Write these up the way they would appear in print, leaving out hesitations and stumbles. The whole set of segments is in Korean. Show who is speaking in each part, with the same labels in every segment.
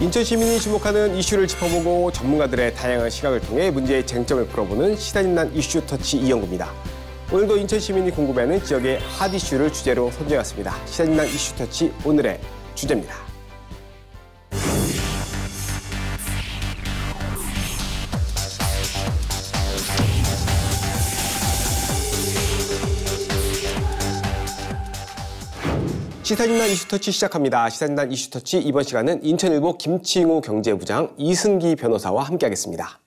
Speaker 1: 인천 시민이 주목하는 이슈를 짚어보고 전문가들의 다양한 시각을 통해 문제의 쟁점을 풀어보는 시사진단 이슈터치 이영구입니다. 오늘도 인천 시민이 궁금해하는 지역의 핫 이슈를 주제로 선정해왔습니다. 시사진단 이슈터치 오늘의 주제입니다. 시사진단 이슈터치 시작합니다. 시사진단 이슈터치 이번 시간은 인천일보 김칭우 경제부장 이승기 변호사와 함께하겠습니다.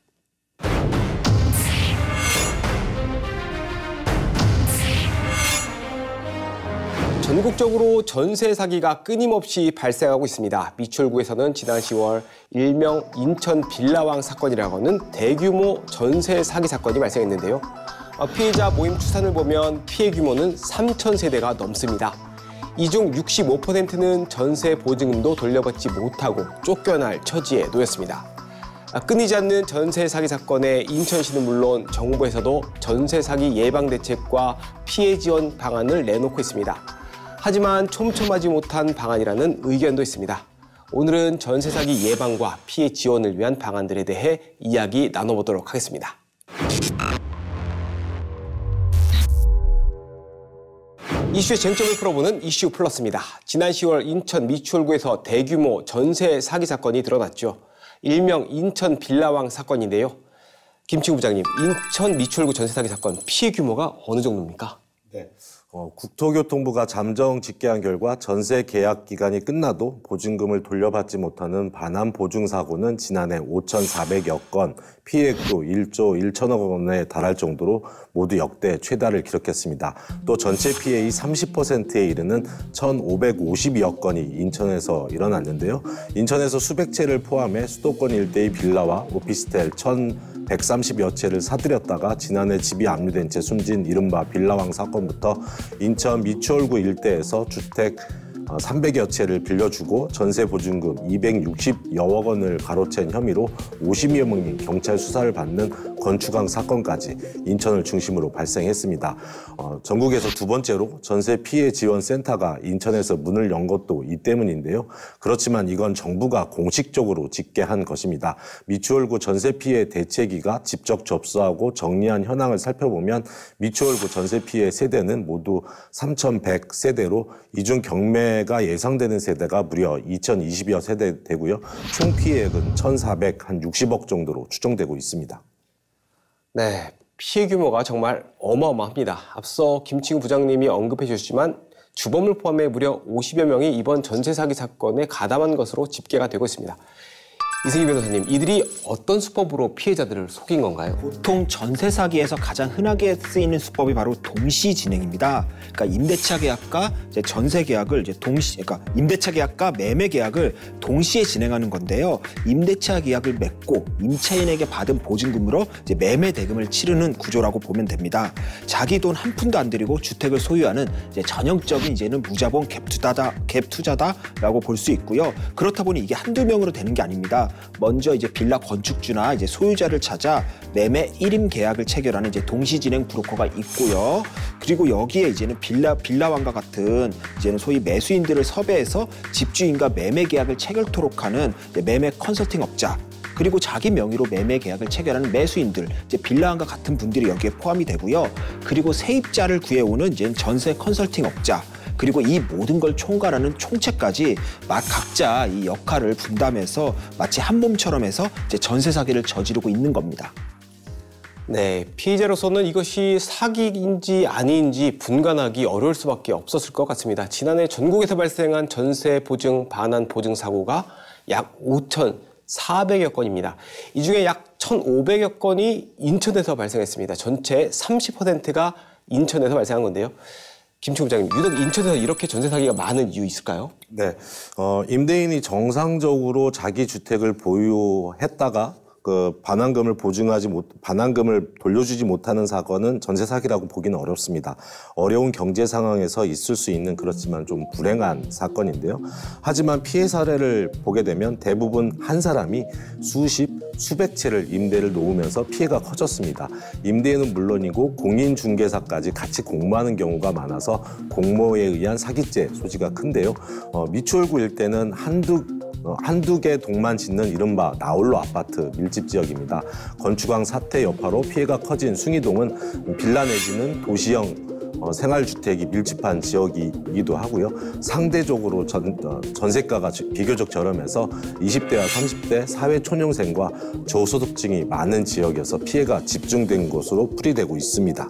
Speaker 1: 전국적으로 전세 사기가 끊임없이 발생하고 있습니다. 미추홀구에서는 지난 10월 일명 인천 빌라왕 사건이라고 하는 대규모 전세 사기 사건이 발생했는데요. 피해자 모임 추산을 보면 피해 규모는 3,000세대가 넘습니다. 이 중 65%는 전세 보증금도 돌려받지 못하고 쫓겨날 처지에 놓였습니다. 끊이지 않는 전세 사기 사건에 인천시는 물론 정부에서도 전세 사기 예방 대책과 피해 지원 방안을 내놓고 있습니다. 하지만 촘촘하지 못한 방안이라는 의견도 있습니다. 오늘은 전세 사기 예방과 피해 지원을 위한 방안들에 대해 이야기 나눠보도록 하겠습니다. 이슈의 쟁점을 풀어보는 이슈 플러스입니다. 지난 10월 인천 미추홀구에서 대규모 전세 사기 사건이 드러났죠. 일명 인천 빌라왕 사건인데요. 김칭우 부장님, 인천 미추홀구 전세 사기 사건 피해 규모가 어느 정도입니까?
Speaker 2: 네. 국토교통부가 잠정 집계한 결과 전세 계약 기간이 끝나도 보증금을 돌려받지 못하는 반환 보증 사고는 지난해 5,400여 건, 피해액도 1조 1천억 원에 달할 정도로 모두 역대 최다를 기록했습니다. 또 전체 피해의 30%에 이르는 1,552억 건이 인천에서 일어났는데요. 인천에서 수백 채를 포함해 수도권 일대의 빌라와 오피스텔 1,130여 채를 사들였다가 지난해 집이 압류된 채 숨진 이른바 빌라왕 사건부터 인천 미추홀구 일대에서 주택 300여 채를 빌려주고 전세 보증금 260여억 원을 가로챈 혐의로 50여 명이 경찰 수사를 받는 건축왕 사건까지 인천을 중심으로 발생했습니다. 전국에서 두 번째로 전세 피해 지원 센터가 인천에서 문을 연 것도 이 때문인데요. 그렇지만 이건 정부가 공식적으로 집계한 것입니다. 미추홀구 전세 피해 대책위가 직접 접수하고 정리한 현황을 살펴보면 미추홀구 전세 피해 세대는 모두 3,100세대로 이 중 경매가 예상되는 세대가 무려 2,020여 세대 되고요. 총 피해액은 1,460억 정도로 추정되고 있습니다.
Speaker 1: 네, 피해 규모가 정말 어마어마합니다. 앞서 김칭우 부장님이 언급해 주셨지만 주범을 포함해 무려 50여 명이 이번 전세 사기 사건에 가담한 것으로 집계가 되고 있습니다. 이승기 변호사님, 이들이 어떤 수법으로 피해자들을 속인 건가요?
Speaker 3: 보통 전세 사기에서 가장 흔하게 쓰이는 수법이 바로 동시 진행입니다. 그러니까 임대차 계약과 이제 전세 계약을 이제 그러니까 임대차 계약과 매매 계약을 동시에 진행하는 건데요. 임대차 계약을 맺고 임차인에게 받은 보증금으로 이제 매매 대금을 치르는 구조라고 보면 됩니다. 자기 돈 한 푼도 안 들이고 주택을 소유하는 이제 전형적인 이제는 무자본 갭 투자다라고 볼 수 있고요. 그렇다 보니 이게 한두 명으로 되는 게 아닙니다. 먼저 이제 빌라 건축주나 이제 소유자를 찾아 매매 1임 계약을 체결하는 이제 동시 진행 브로커가 있고요. 그리고 여기에 이제는 빌라왕과 같은 이제는 소위 매수인들을 섭외해서 집주인과 매매 계약을 체결토록 하는 매매 컨설팅 업자, 그리고 자기 명의로 매매 계약을 체결하는 매수인들, 이제 빌라왕과 같은 분들이 여기에 포함이 되고요. 그리고 세입자를 구해오는 이제 전세 컨설팅 업자, 그리고 이 모든 걸 총괄하는 총책까지 각자 이 역할을 분담해서 마치 한 몸처럼 해서 이제 전세 사기를 저지르고 있는 겁니다.
Speaker 1: 네, 피해자로서는 이것이 사기인지 아닌지 분간하기 어려울 수밖에 없었을 것 같습니다. 지난해 전국에서 발생한 전세 보증 반환 보증 사고가 약 5,400여 건입니다. 이 중에 약 1,500여 건이 인천에서 발생했습니다. 전체 30%가 인천에서 발생한 건데요. 김칭우 부장님, 유독 인천에서 이렇게 전세 사기가 많은 이유 있을까요?
Speaker 2: 네, 임대인이 정상적으로 자기 주택을 보유했다가 반환금을 돌려주지 못하는 사건은 전세 사기라고 보기는 어렵습니다. 어려운 경제 상황에서 있을 수 있는 그렇지만 좀 불행한 사건인데요. 하지만 피해 사례를 보게 되면 대부분 한 사람이 수백 채를 임대를 놓으면서 피해가 커졌습니다. 임대인은 물론이고 공인중개사까지 같이 공모하는 경우가 많아서 공모에 의한 사기죄 소지가 큰데요. 미추홀구 일대는 한두 한두 개 동만 짓는 이른바 나홀로 아파트 밀집 지역입니다. 건축왕 사태 여파로 피해가 커진 숭이동은 빌라 내지는 도시형 생활주택이 밀집한 지역이기도 하고요. 상대적으로 전세가가 비교적 저렴해서 20대와 30대 사회초년생과 저소득층이 많은 지역에서 피해가 집중된 것으로 풀이되고 있습니다.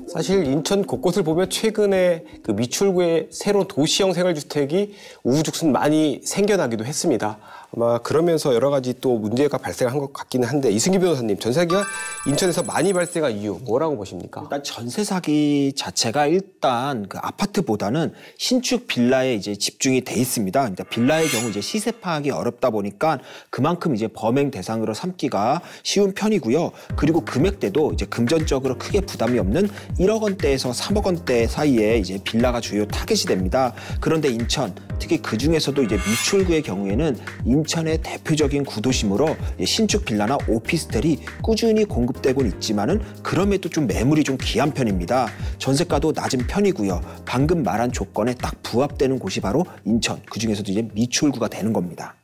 Speaker 1: 사실 인천 곳곳을 보면 최근에 그 미출구의 새로운 도시형 생활주택이 우후죽순 많이 생겨나기도 했습니다. 아마 그러면서 여러 가지 또 문제가 발생한 것 같기는 한데 이승기 변호사님, 전세 사기가 인천에서 많이 발생한 이유 뭐라고 보십니까?
Speaker 3: 일단 전세 사기 자체가 일단 그 아파트보다는 신축 빌라에 이제 집중이 돼 있습니다. 그러니까 빌라의 경우 이제 시세 파악이 어렵다 보니까 그만큼 이제 범행 대상으로 삼기가 쉬운 편이고요. 그리고 금액대도 이제 금전적으로 크게 부담이 없는 1억 원대에서 3억 원대 사이에 이제 빌라가 주요 타겟이 됩니다. 그런데 인천, 특히 그 중에서도 이제 미출구의 경우에는 인천의 대표적인 구도심으로 신축 빌라나 오피스텔이 꾸준히 공급되곤 있지만은 그럼에도 좀 매물이 좀 귀한 편입니다. 전세가도 낮은 편이고요. 방금 말한 조건에 딱 부합되는 곳이 바로 인천, 그 중에서도 이제 미출구가 되는 겁니다.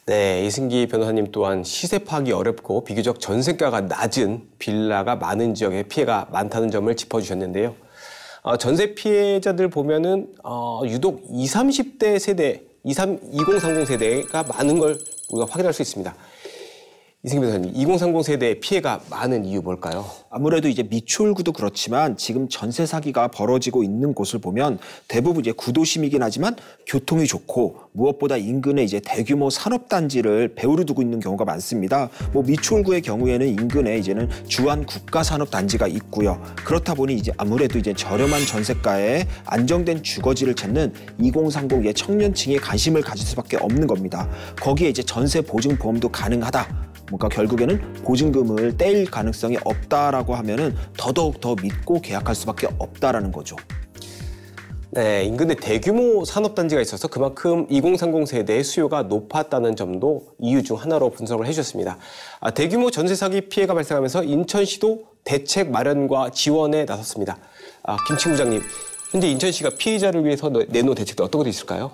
Speaker 1: 네, 이승기 변호사님 또한 시세 파악이 어렵고 비교적 전세가가 낮은 빌라가 많은 지역에 피해가 많다는 점을 짚어주셨는데요. 전세 피해자들 보면은 유독 20, 30대 세대, 2030 세대가 많은 걸 우리가 확인할 수 있습니다. 이승기 변호사님, 2030 세대의 피해가 많은 이유 뭘까요?
Speaker 3: 아무래도 이제 미추홀구도 그렇지만 지금 전세 사기가 벌어지고 있는 곳을 보면 대부분 이제 구도심이긴 하지만 교통이 좋고 무엇보다 인근에 이제 대규모 산업단지를 배후로 두고 있는 경우가 많습니다. 뭐 미추홀구의 경우에는 인근에 이제는 주한 국가산업단지가 있고요. 그렇다 보니 이제 아무래도 이제 저렴한 전세가에 안정된 주거지를 찾는 2030의 청년층이 관심을 가질 수밖에 없는 겁니다. 거기에 이제 전세 보증 보험도 가능하다. 뭔가 결국에는 보증금을 떼일 가능성이 없다라고 하면은 더더욱 더 믿고 계약할 수밖에 없다라는 거죠.
Speaker 1: 네, 인근에 대규모 산업단지가 있어서 그만큼 2030 세대의 수요가 높았다는 점도 이유 중 하나로 분석을 해주셨습니다. 대규모 전세 사기 피해가 발생하면서 인천시도 대책 마련과 지원에 나섰습니다. 김치구 부장님, 현재 인천시가 피해자를 위해서 내놓은 대책도 어떤 것도 있을까요?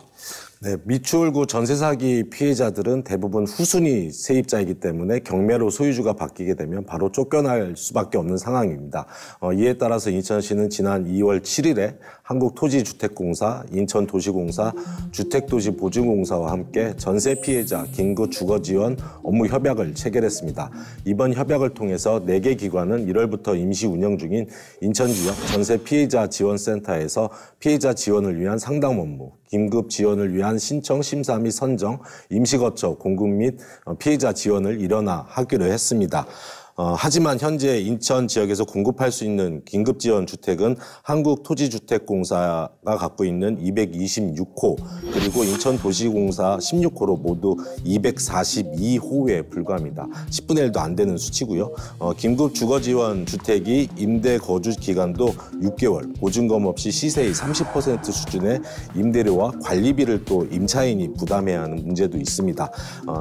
Speaker 2: 네, 미추홀구 전세 사기 피해자들은 대부분 후순위 세입자이기 때문에 경매로 소유주가 바뀌게 되면 바로 쫓겨날 수밖에 없는 상황입니다. 이에 따라서 인천시는 지난 2월 7일에 한국토지주택공사, 인천도시공사, 주택도시보증공사와 함께 전세 피해자 긴급 주거지원 업무 협약을 체결했습니다. 이번 협약을 통해서 4개 기관은 1월부터 임시 운영 중인 인천지역 전세 피해자 지원센터에서 피해자 지원을 위한 상담 업무, 긴급 지원을 위한 신청, 심사 및 선정, 임시거처 공급 및 피해자 지원을 일원화하기로 했습니다. 하지만 현재 인천 지역에서 공급할 수 있는 긴급지원 주택은 한국토지주택공사가 갖고 있는 226호 그리고 인천도시공사 16호로 모두 242호에 불과합니다. 10분의 1도 안 되는 수치고요. 긴급주거지원 주택이 임대 거주 기간도 6개월, 보증금 없이 시세의 30% 수준의 임대료와 관리비를 또 임차인이 부담해야 하는 문제도 있습니다.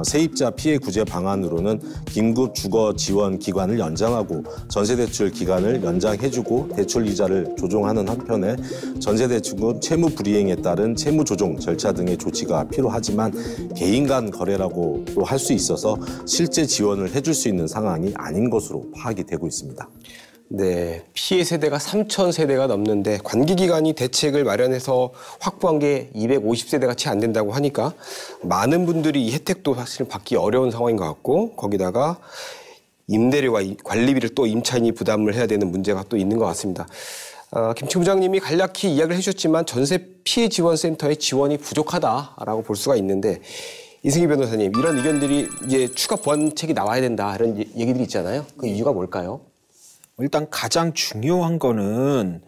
Speaker 2: 세입자 피해 구제 방안으로는 긴급주거지원 기간을 연장하고 전세대출 기간을 연장해주고 대출 이자를 조정하는 한편에 전세대출금 채무 불이행에 따른 채무 조정 절차 등의 조치가 필요하지만 개인 간 거래라고 또 할 수 있어서 실제 지원을 해줄 수 있는 상황이 아닌 것으로 파악이 되고 있습니다.
Speaker 1: 네, 피해 세대가 3,000세대가 넘는데 관계기관이 대책을 마련해서 확보한 게 250세대가 채 안 된다고 하니까 많은 분들이 이 혜택도 사실 받기 어려운 상황인 것 같고 거기다가 임대료와 관리비를 또 임차인이 부담을 해야 되는 문제가 또 있는 것 같습니다. 김치 부장님이 간략히 이야기를 해주셨지만 전세 피해 지원센터의 지원이 부족하다라고 볼 수가 있는데 이승기 변호사님, 이런 의견들이 이제 추가 보완책이 나와야 된다 이런 얘기들이 있잖아요. 그 이유가 뭘까요?
Speaker 3: 일단 가장 중요한 건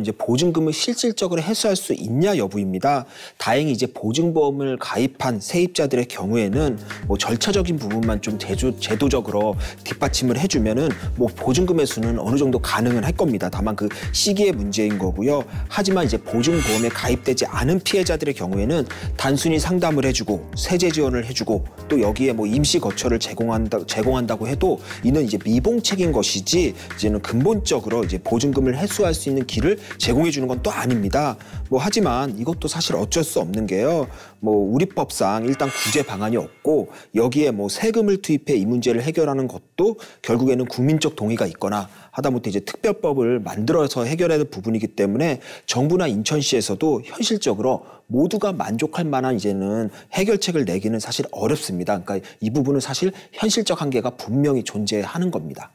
Speaker 3: 이제 보증금을 실질적으로 회수할 수 있냐 여부입니다. 다행히 이제 보증보험을 가입한 세입자들의 경우에는 뭐 절차적인 부분만 좀 제도적으로 뒷받침을 해주면은 뭐 보증금 회수는 어느 정도 가능은 할 겁니다. 다만 그 시기의 문제인 거고요. 하지만 이제 보증보험에 가입되지 않은 피해자들의 경우에는 단순히 상담을 해주고 세제 지원을 해주고 또 여기에 뭐 임시 거처를 제공한다고 해도 이는 이제 미봉책인 것이지 이제는 근본적으로 이제 보증금을 회수할 수 있는 길을 제공해 주는 건 또 아닙니다. 하지만 이것도 사실 어쩔 수 없는 게요. 우리 법상 일단 구제 방안이 없고 여기에 세금을 투입해 이 문제를 해결하는 것도 결국에는 국민적 동의가 있거나 하다못해 이제 특별법을 만들어서 해결해야 될 부분이기 때문에 정부나 인천시에서도 현실적으로 모두가 만족할 만한 이제는 해결책을 내기는 사실 어렵습니다. 그러니까 이 부분은 사실 현실적 한계가 분명히 존재하는 겁니다.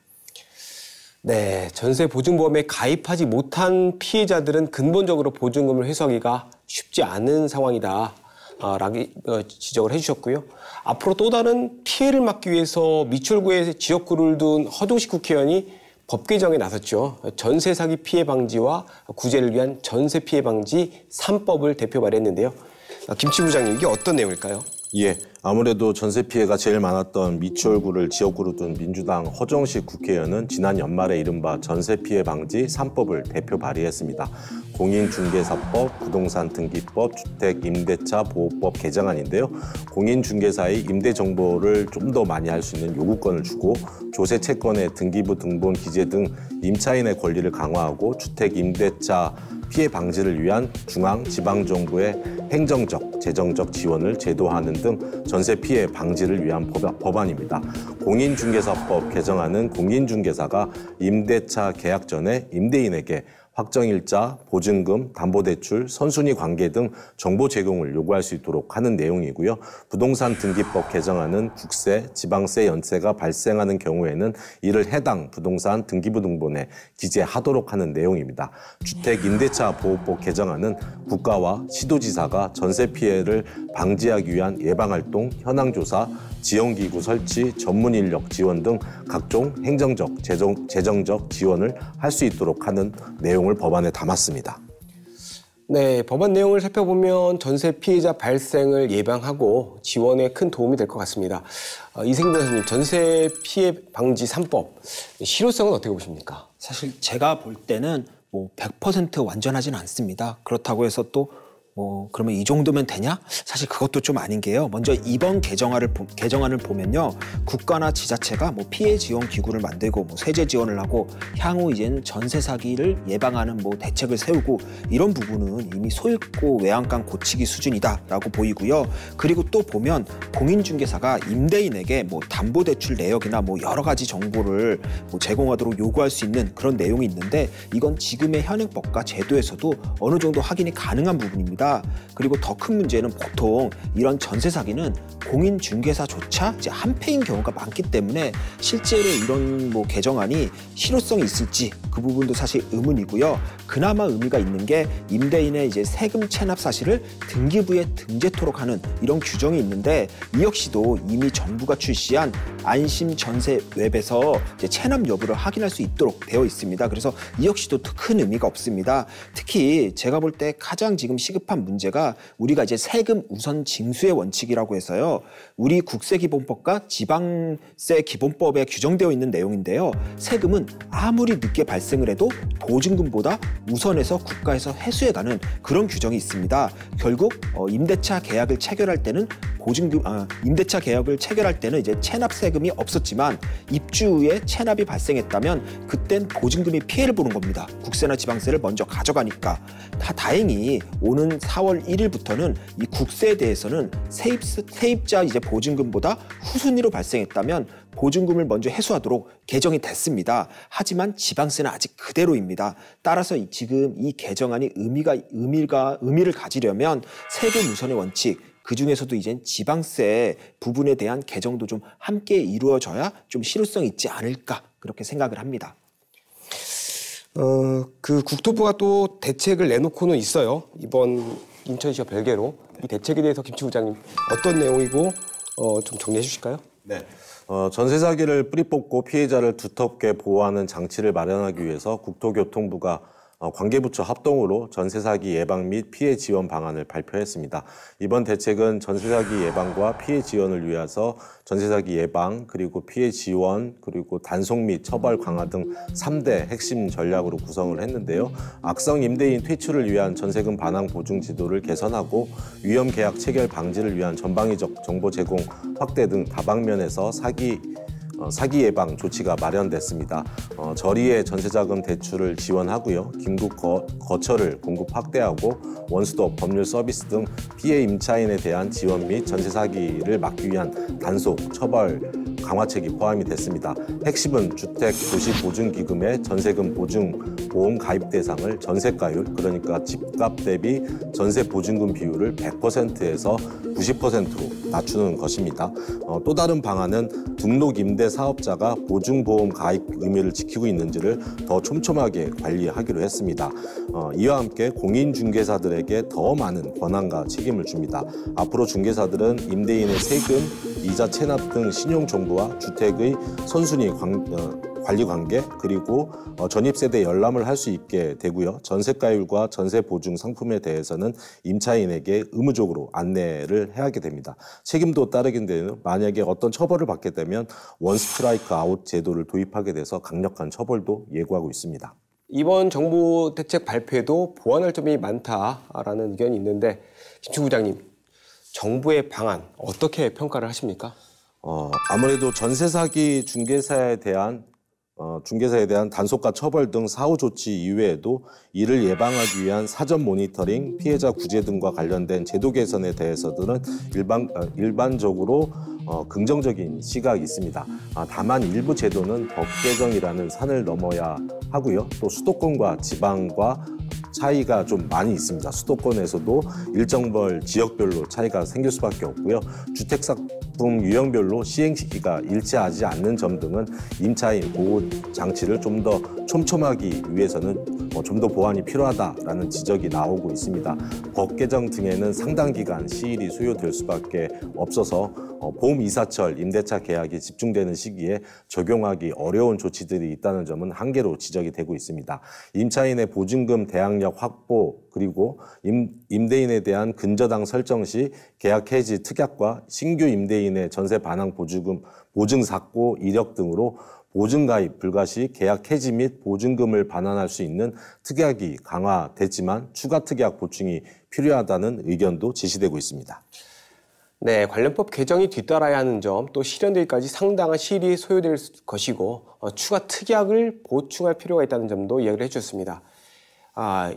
Speaker 1: 네, 전세보증보험에 가입하지 못한 피해자들은 근본적으로 보증금을 회수하기가 쉽지 않은 상황이다 라고 지적을 해주셨고요. 앞으로 또 다른 피해를 막기 위해서 미추홀구에 지역구를 둔 허종식 국회의원이 법 개정에 나섰죠. 전세 사기 피해 방지와 구제를 위한 전세 피해 방지 3법을 대표 발의했는데요. 김치 부장님, 이게 어떤 내용일까요?
Speaker 2: 예, 아무래도 전세 피해가 제일 많았던 미추홀구를 지역구로 둔 민주당 허정식 국회의원은 지난 연말에 이른바 전세 피해 방지 3법을 대표 발의했습니다. 공인중개사법, 부동산 등기법, 주택임대차 보호법 개정안인데요. 공인중개사의 임대 정보를 좀 더 많이 할 수 있는 요구권을 주고 조세 채권의 등기부 등본 기재 등 임차인의 권리를 강화하고 주택임대차 피해 방지를 위한 중앙, 지방정부의 행정적, 재정적 지원을 제도화하는 등 전세 피해 방지를 위한 법안입니다. 공인중개사법 개정안은 공인중개사가 임대차 계약 전에 임대인에게 확정일자, 보증금, 담보대출, 선순위 관계 등 정보 제공을 요구할 수 있도록 하는 내용이고요. 부동산 등기법 개정안은 국세, 지방세 연세가 발생하는 경우에는 이를 해당 부동산 등기부 등본에 기재하도록 하는 내용입니다. 주택임대차 보호법 개정안은 국가와 시도지사가 전세 피해를 방지하기 위한 예방활동, 현황조사, 지원기구 설치, 전문인력 지원 등 각종 행정적, 재정적 지원을 할 수 있도록 하는 내용을 법안에 담았습니다.
Speaker 1: 네, 법안 내용을 살펴보면 전세 피해자 발생을 예방하고 지원에 큰 도움이 될 것 같습니다. 이생민 변호사님, 전세 피해 방지 3법, 실효성은 어떻게 보십니까?
Speaker 3: 사실 제가 볼 때는 100% 완전하진 않습니다. 그렇다고 해서 또 그러면 이 정도면 되냐? 사실 그것도 좀 아닌 게요. 먼저 이번 개정안을 보면요. 국가나 지자체가 피해 지원 기구를 만들고 세제 지원을 하고 향후 이제는 전세 사기를 예방하는 대책을 세우고 이런 부분은 이미 소잃고 외양간 고치기 수준이다라고 보이고요. 그리고 또 보면 공인중개사가 임대인에게 담보대출 내역이나 여러 가지 정보를 제공하도록 요구할 수 있는 그런 내용이 있는데 이건 지금의 현행법과 제도에서도 어느 정도 확인이 가능한 부분입니다. 그리고 더 큰 문제는 보통 이런 전세 사기는 공인중개사조차 이제 한패인 경우가 많기 때문에 실제로 이런 개정안이 실효성이 있을지 그 부분도 사실 의문이고요. 그나마 의미가 있는 게 임대인의 이제 세금 체납 사실을 등기부에 등재토록 하는 이런 규정이 있는데 이 역시도 이미 정부가 출시한 안심 전세 웹에서 이제 체납 여부를 확인할 수 있도록 되어 있습니다. 그래서 이 역시도 큰 의미가 없습니다. 특히 제가 볼 때 가장 지금 시급한 문제가 우리가 이제 세금 우선 징수의 원칙이라고 해서요. 우리 국세기본법과 지방세 기본법에 규정되어 있는 내용인데요. 세금은 아무리 늦게 발생을 해도 보증금보다 우선해서 국가에서 회수해가는 그런 규정이 있습니다. 결국 임대차 계약을 체결할 때는 임대차 계약을 체결할 때는 이제 체납 세금이 없었지만 입주 후에 체납이 발생했다면 그땐 보증금이 피해를 보는 겁니다. 국세나 지방세를 먼저 가져가니까. 다행히 오는 4월 1일부터는 이 국세에 대해서는 세입자 이제 보증금보다 후순위로 발생했다면 보증금을 먼저 회수하도록 개정이 됐습니다. 하지만 지방세는 아직 그대로입니다. 따라서 지금 이 개정안이 의미를 가지려면 세금 우선의 원칙, 그중에서도 이젠 지방세 부분에 대한 개정도 좀 함께 이루어져야 좀 실효성이 있지 않을까 그렇게 생각을 합니다.
Speaker 1: 그 국토부가 또 대책을 내놓고는 있어요. 이번 인천시와 별개로. 이 대책에 대해서 김치 부장님 어떤 내용이고 좀 정리해 주실까요?
Speaker 2: 네. 전세 사기를 뿌리 뽑고 피해자를 두텁게 보호하는 장치를 마련하기 위해서 국토교통부가 관계부처 합동으로 전세 사기 예방 및 피해 지원 방안을 발표했습니다. 이번 대책은 전세 사기 예방과 피해 지원을 위해서 전세 사기 예방, 그리고 피해 지원, 그리고 단속 및 처벌 강화 등 3대 핵심 전략으로 구성을 했는데요. 악성 임대인 퇴출을 위한 전세금 반환 보증 지도를 개선하고 위험 계약 체결 방지를 위한 전방위적 정보 제공 확대 등 다방면에서 사기 사기 예방 조치가 마련됐습니다. 저리의 전세자금 대출을 지원하고요. 긴급 거처를 공급 확대하고 원스톱 법률 서비스 등 피해 임차인에 대한 지원 및 전세 사기를 막기 위한 단속, 처벌 강화책이 포함이 됐습니다. 핵심은 주택 도시 보증기금의 전세금 보증 보험 가입 대상을 전세가율, 그러니까 집값 대비 전세 보증금 비율을 100%에서 90%로 낮추는 것입니다. 또 다른 방안은 등록 임대 사업자가 보증보험 가입 의무를 지키고 있는지를 더 촘촘하게 관리하기로 했습니다. 이와 함께 공인중개사들에게 더 많은 권한과 책임을 줍니다. 앞으로 중개사들은 임대인의 세금, 이자 체납 등 신용 정보와 주택의 선순위 관리 관계, 그리고 전입세대 열람을 할 수 있게 되고요. 전세가율과 전세 보증 상품에 대해서는 임차인에게 의무적으로 안내를 해야 하게 됩니다. 책임도 따르긴데요. 만약에 어떤 처벌을 받게 되면 원 스트라이크 아웃 제도를 도입하게 돼서 강력한 처벌도 예고하고 있습니다.
Speaker 1: 이번 정부 대책 발표에도 보완할 점이 많다라는 의견이 있는데 김충 부장님, 정부의 방안 어떻게 평가를 하십니까?
Speaker 2: 아무래도 전세 사기 중개사에 대한 단속과 처벌 등 사후 조치 이외에도 이를 예방하기 위한 사전 모니터링, 피해자 구제 등과 관련된 제도 개선에 대해서들은 일반적으로 긍정적인 시각이 있습니다. 다만 일부 제도는 법 개정이라는 산을 넘어야 하고요. 또 수도권과 지방과 차이가 좀 많이 있습니다. 수도권에서도 일정 벌 지역별로 차이가 생길 수밖에 없고요. 주택상품 유형별로 시행 시기가 일치하지 않는 점 등은 임차인 보호 장치를 좀 더 촘촘하기 위해서는 좀 더 보완이 필요하다라는 지적이 나오고 있습니다. 법 개정 등에는 상당 기간 시일이 소요될 수밖에 없어서 봄 이사철 임대차 계약이 집중되는 시기에 적용하기 어려운 조치들이 있다는 점은 한계로 지적이 되고 있습니다. 임차인의 보증금 대항력 확보, 그리고 임대인에 대한 근저당 설정 시 계약 해지 특약과 신규 임대인의 전세 반환 보증 삭고 이력 등으로 보증가입 불가 시 계약 해지 및 보증금을 반환할 수 있는 특약이 강화됐지만 추가 특약 보충이 필요하다는 의견도 제시되고 있습니다.
Speaker 1: 네, 관련법 개정이 뒤따라야 하는 점, 또 실현되기까지 상당한 시일이 소요될 것이고 추가 특약을 보충할 필요가 있다는 점도 이야기를 해주셨습니다.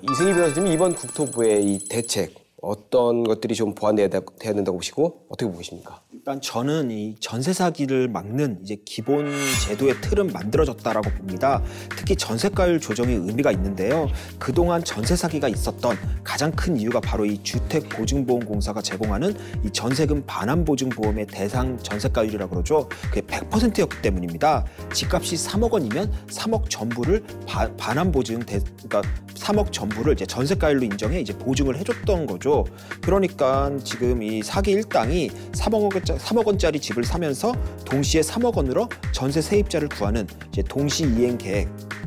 Speaker 1: 이승희 변호사님이 이번 국토부의 이 대책 어떤 것들이 좀 보완돼야 된다고 보시고 어떻게 보고 계십니까?
Speaker 3: 일단 저는 이 전세 사기를 막는 이제 기본 제도의 틀은 만들어졌다라고 봅니다. 특히 전세가율 조정이 의미가 있는데요. 그동안 전세 사기가 있었던 가장 큰 이유가 바로 이 주택보증보험공사가 제공하는 이 전세금 반환보증보험의 대상 전세가율이라고 그러죠. 그게 100%였기 때문입니다. 집값이 3억 원이면 3억 전부를 반환보증, 그러니까 3억 전부를 이제 전세가율로 인정해 이제 보증을 해줬던 거죠. 그러니까 지금 이 사기 일당이 3억 원짜리 집을 사면서 동시에 3억 원으로 전세 세입자를 구하는 이제 동시 이행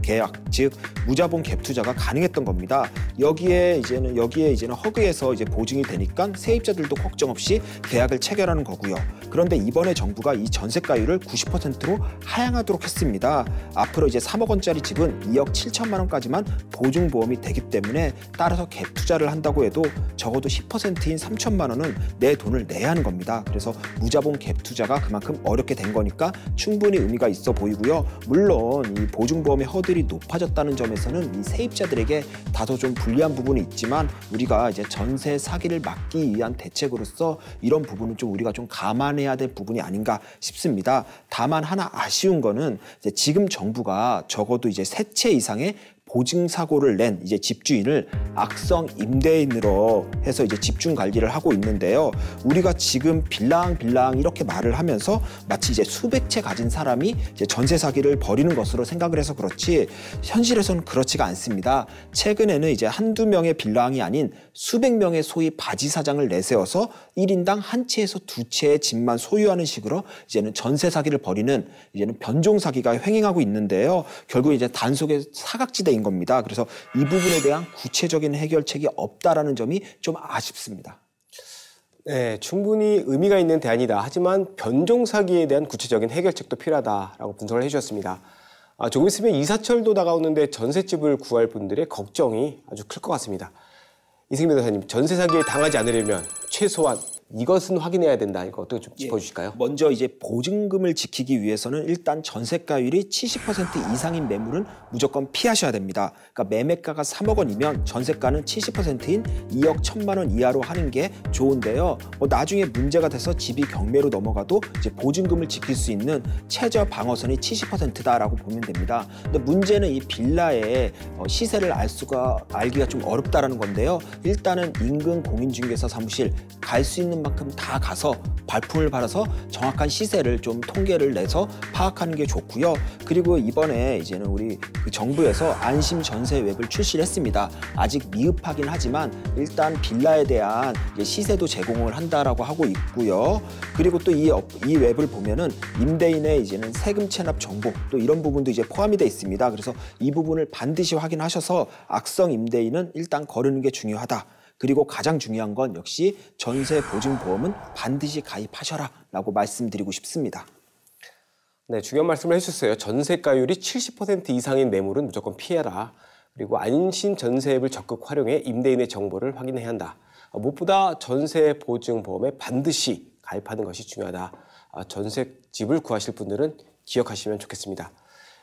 Speaker 3: 계약, 즉 무자본 갭 투자가 가능했던 겁니다. 여기에 이제는 허그에서 이제 보증이 되니까 세입자들도 걱정 없이 계약을 체결하는 거고요. 그런데 이번에 정부가 이 전세가율을 90%로 하향하도록 했습니다. 앞으로 이제 3억 원짜리 집은 2억 7천만 원까지만 보증보험이 되기 때문에 따라서 갭 투자를 한다고 해도 적어도 10%인 3천만 원은 내 돈을 내야 하는 겁니다. 그래서 무자본 갭 투자가 그만큼 어렵게 된 거니까 충분히 의미가 있어 보이고요. 물론 이 보증보험의 허들이 높아졌다는 점에서는 이 세입자들에게 다소 좀 불리한 부분이 있지만 우리가 이제 전세 사기를 막기 위한 대책으로서 이런 부분은 좀 우리가 좀 감안해야 될 부분이 아닌가 싶습니다. 다만 하나 아쉬운 거는 이제 지금 정부가 적어도 이제 3채 이상의 보증사고를 낸 이제 집주인을 악성 임대인으로 해서 이제 집중 관리를 하고 있는데요. 우리가 지금 빌랑빌랑 이렇게 말을 하면서 마치 이제 수백 채 가진 사람이 이제 전세 사기를 벌이는 것으로 생각을 해서 그렇지 현실에서는 그렇지가 않습니다. 최근에는 이제 한두 명의 빌랑이 아닌 수백 명의 소위 바지 사장을 내세워서 1인당 한 채에서 2채의 집만 소유하는 식으로 이제는 전세 사기를 벌이는 이제는 변종 사기가 횡행하고 있는데요. 결국 이제 단속의 사각지대인 겁니다. 그래서 이 부분에 대한 구체적인 해결책이 없다라는 점이 좀 아쉽습니다.
Speaker 1: 네, 충분히 의미가 있는 대안이다. 하지만 변종 사기에 대한 구체적인 해결책도 필요하다라고 분석을 해주셨습니다. 조금 있으면 이사철도 다가오는데 전셋집을 구할 분들의 걱정이 아주 클 것 같습니다. 이승희 변호사님, 전세 사기에 당하지 않으려면 최소한 이것은 확인해야 된다. 이거 어떻게 좀 짚어주실까요?
Speaker 3: 먼저 이제 보증금을 지키기 위해서는 일단 전세가율이 70% 이상인 매물은 무조건 피하셔야 됩니다. 그러니까 매매가가 3억 원이면 전세가는 70%인 2억 1천만 원 이하로 하는 게 좋은데요. 나중에 문제가 돼서 집이 경매로 넘어가도 이제 보증금을 지킬 수 있는 최저 방어선이 70%다라고 보면 됩니다. 근데 문제는 이 빌라의 시세를 알기가 좀 어렵다라는 건데요. 일단은 인근 공인중개사 사무실 갈 수 있는 만큼 다 가서 발품을 받아서 정확한 시세를 좀 통계를 내서 파악하는 게 좋고요. 그리고 이번에 이제는 우리 정부에서 안심 전세 웹을 출시를 했습니다. 아직 미흡하긴 하지만 일단 빌라에 대한 시세도 제공을 한다라고 하고 있고요. 그리고 또 이 웹을 보면은 임대인의 이제는 세금 체납 정보 또 이런 부분도 이제 포함이 돼 있습니다. 그래서 이 부분을 반드시 확인하셔서 악성 임대인은 일단 거르는 게 중요하다. 그리고 가장 중요한 건 역시 전세 보증보험은 반드시 가입하셔라 라고 말씀드리고 싶습니다.
Speaker 1: 네, 중요한 말씀을 해주셨어요. 전세가율이 70% 이상인 매물은 무조건 피해라. 그리고 안심 전세 앱을 적극 활용해 임대인의 정보를 확인해야 한다. 무엇보다 전세 보증보험에 반드시 가입하는 것이 중요하다. 전세집을 구하실 분들은 기억하시면 좋겠습니다.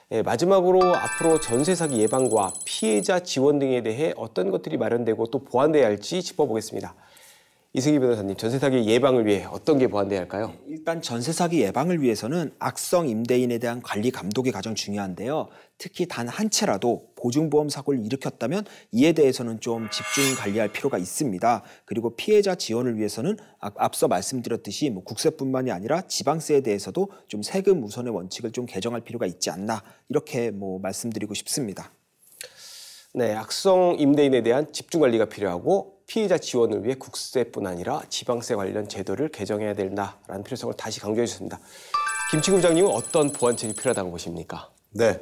Speaker 1: 네, 마지막으로 앞으로 전세 사기 예방과 피해자 지원 등에 대해 어떤 것들이 마련되고 또 보완돼야 할지 짚어보겠습니다. 이승기 변호사님, 전세 사기 예방을 위해 어떤 게 보완돼야 할까요?
Speaker 3: 일단 전세 사기 예방을 위해서는 악성 임대인에 대한 관리 감독이 가장 중요한데요. 특히 단 한 채라도 보증보험 사고를 일으켰다면 이에 대해서는 좀 집중 관리할 필요가 있습니다. 그리고 피해자 지원을 위해서는 앞서 말씀드렸듯이 국세뿐만이 아니라 지방세에 대해서도 좀 세금 우선의 원칙을 좀 개정할 필요가 있지 않나 이렇게 말씀드리고 싶습니다.
Speaker 1: 네, 악성 임대인에 대한 집중 관리가 필요하고 피해자 지원을 위해 국세뿐 아니라 지방세 관련 제도를 개정해야 된다라는 필요성을 다시 강조해 주셨습니다. 김치구 부장님은 어떤 보완책이 필요하다고 보십니까?
Speaker 2: 네,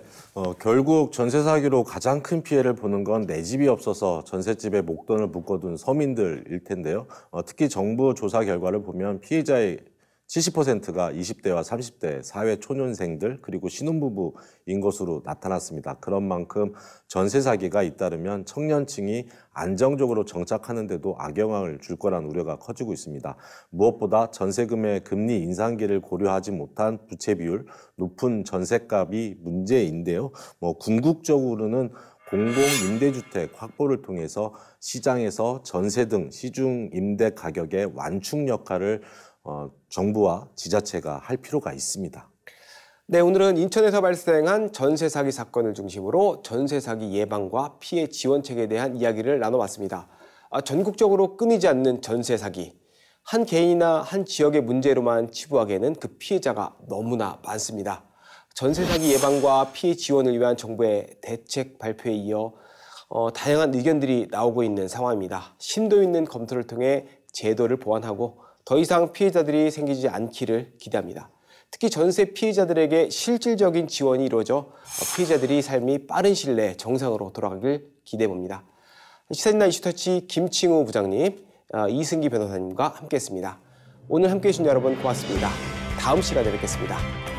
Speaker 2: 결국 전세 사기로 가장 큰 피해를 보는 건 내 집이 없어서 전셋집에 목돈을 묶어둔 서민들일 텐데요. 특히 정부 조사 결과를 보면 피해자의 70%가 20대와 30대 사회 초년생들 그리고 신혼부부인 것으로 나타났습니다. 그런 만큼 전세 사기가 잇따르면 청년층이 안정적으로 정착하는 데도 악영향을 줄 거란 우려가 커지고 있습니다. 무엇보다 전세금의 금리 인상기를 고려하지 못한 부채 비율, 높은 전세값이 문제인데요. 궁극적으로는 공공임대주택 확보를 통해서 시장에서 전세 등 시중 임대 가격의 완충 역할을 정부와 지자체가 할 필요가 있습니다.
Speaker 1: 네, 오늘은 인천에서 발생한 전세 사기 사건을 중심으로 전세 사기 예방과 피해 지원책에 대한 이야기를 나눠봤습니다. 전국적으로 끊이지 않는 전세 사기. 한 개인이나 한 지역의 문제로만 치부하기에는 그 피해자가 너무나 많습니다. 전세 사기 예방과 피해 지원을 위한 정부의 대책 발표에 이어 다양한 의견들이 나오고 있는 상황입니다. 심도 있는 검토를 통해 제도를 보완하고 더 이상 피해자들이 생기지 않기를 기대합니다. 특히 전세 피해자들에게 실질적인 지원이 이루어져 피해자들이 삶이 빠른 시일 내에 정상으로 돌아가길 기대해봅니다. 시사진단 이슈터치 김칭우 부장님, 이승기 변호사님과 함께했습니다. 오늘 함께해 주신 여러분 고맙습니다. 다음 시간에 뵙겠습니다.